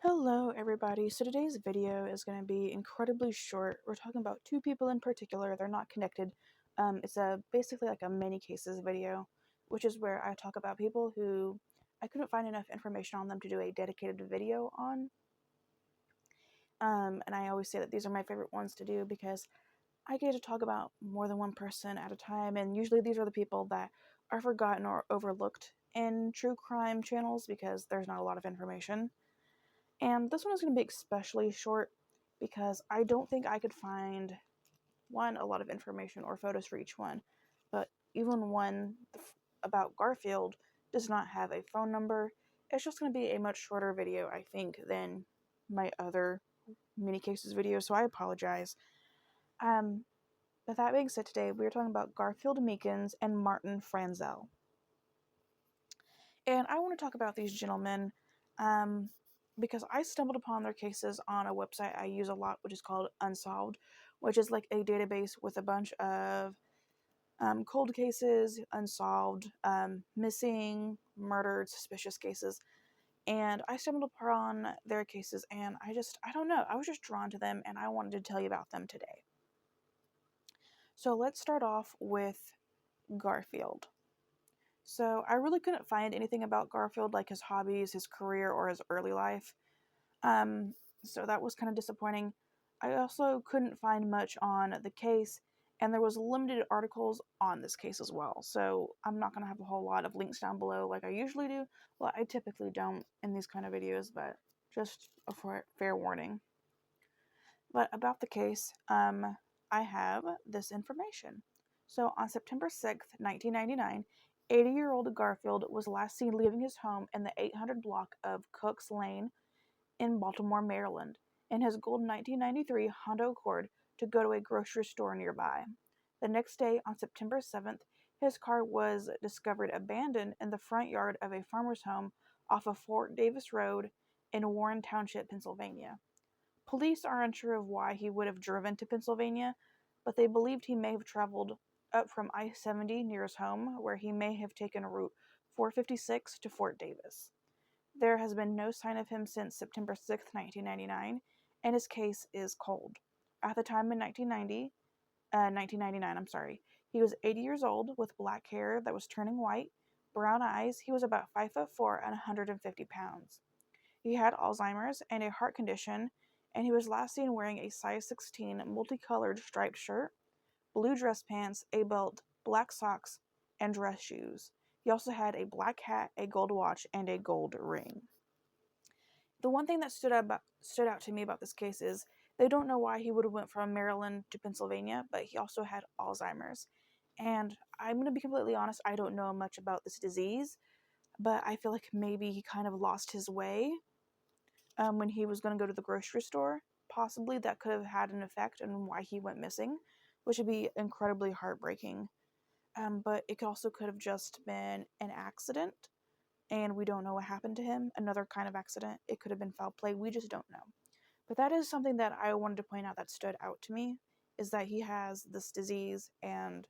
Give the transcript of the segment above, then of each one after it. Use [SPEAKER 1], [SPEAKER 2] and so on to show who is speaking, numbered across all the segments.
[SPEAKER 1] Hello everybody, so today's video is going to be incredibly short. We're talking about two people in particular, they're not connected. It's basically like a mini cases video, which is where I talk about people who I couldn't find enough information on them to do a dedicated video on. And I always say that these are my favorite ones to do because I get to talk about more than one person at a time, and usually these are the people that are forgotten or overlooked in true crime channels because there's not a lot of information. And this one is going to be especially short because I don't think I could find a lot of information or photos for each one. But even one about Garfield does not have a phone number. It's just going to be a much shorter video, I think, than my other mini cases video, so I apologize. Um, but that being said, today we are talking about Garfield Meekins and Martin Franzel. And I want to talk about these gentlemen um, because I stumbled upon their cases on a website I use a lot, which is called Unsolved, which is like a database with a bunch of cold cases, unsolved, missing, murdered, suspicious cases. And I stumbled upon their cases, and I don't know, I was just drawn to them, and I wanted to tell you about them today. So let's start off with Garfield. So I really couldn't find anything about Garfield, like his hobbies, his career, or his early life. Um, so that was kind of disappointing. I also couldn't find much on the case, and there was limited articles on this case as well. So I'm not going to have a whole lot of links down below like I usually do. Well, I typically don't in these kind of videos, but just a fair warning. But about the case, I have this information. So on September 6th, 1999, 80-year-old Garfield was last seen leaving his home in the 800 block of Cooks Lane in Baltimore, Maryland, in his gold 1993 Honda Accord to go to a grocery store nearby. The next day, on September 7th, his car was discovered abandoned in the front yard of a farmer's home off of Fort Davis Road in Warren Township, Pennsylvania. Police are unsure of why he would have driven to Pennsylvania, but they believed he may have traveled up from I-70 near his home, where he may have taken Route 456 to Fort Davis. There has been no sign of him since September 6, 1999, and his case is cold. At the time in 1999, he was 80 years old with black hair that was turning white, brown eyes. He was about 5'4" and 150 pounds. He had Alzheimer's and a heart condition, and he was last seen wearing a size 16 multicolored striped shirt, blue dress pants, a belt, black socks, and dress shoes. He also had a black hat, a gold watch, and a gold ring. The one thing that stood out to me about this case is they don't know why he would have went from Maryland to Pennsylvania, but he also had Alzheimer's. And I'm going to be completely honest, I don't know much about this disease, but I feel like maybe he kind of lost his way when he was going to go to the grocery store. Possibly that could have had an effect on why he went missing, which would be incredibly heartbreaking. But it also could have just been an accident, and we don't know what happened to him. Another kind of accident. It could have been foul play. We just don't know. But that is something that I wanted to point out that stood out to me, is that he has this disease, and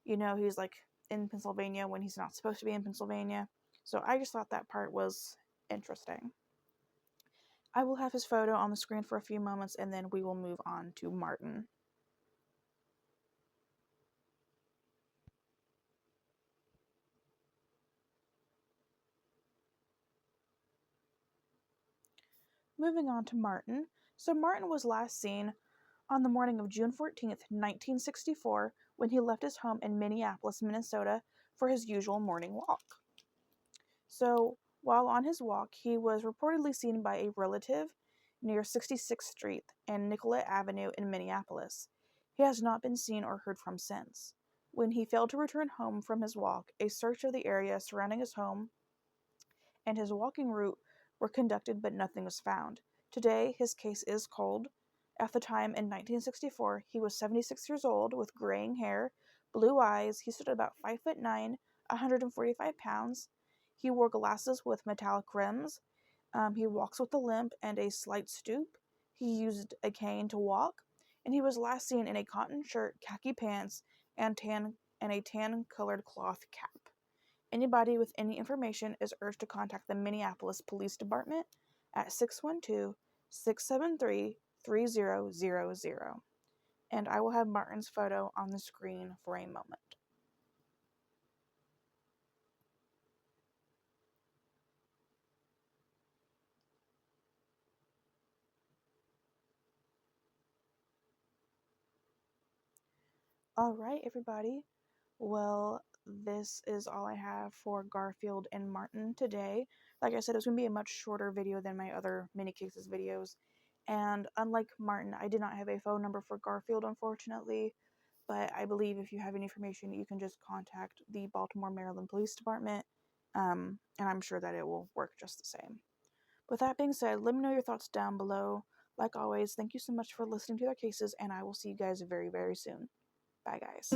[SPEAKER 1] he's like in Pennsylvania when he's not supposed to be in Pennsylvania. So I just thought that part was interesting. I will have his photo on the screen for a few moments, and then we will move on to Martin. Moving on to Martin. So Martin was last seen on the morning of June 14th, 1964, when he left his home in Minneapolis, Minnesota, for his usual morning walk. So, while on his walk, he was reportedly seen by a relative near 66th Street and Nicollet Avenue in Minneapolis. He has not been seen or heard from since. When he failed to return home from his walk, a search of the area surrounding his home and his walking route were conducted, but nothing was found. Today, his case is cold. At the time, in 1964, he was 76 years old with graying hair, blue eyes. He stood about 5'9", 145 pounds. He wore glasses with metallic rims. He walks with a limp and a slight stoop. He used a cane to walk, and he was last seen in a cotton shirt, khaki pants, and a tan-colored cloth cap. Anybody with any information is urged to contact the Minneapolis Police Department. at 612-673-3000. And I will have Martin's photo on the screen for a moment. All right, everybody. Well, this is all I have for Garfield and Martin today. Like I said, it's going to be a much shorter video than my other mini cases videos. And unlike Martin, I did not have a phone number for Garfield, unfortunately. But I believe if you have any information, you can just contact the Baltimore, Maryland Police Department. And I'm sure that it will work just the same. With that being said, let me know your thoughts down below. Like always, thank you so much for listening to their cases, and I will see you guys very, very soon. Bye, guys.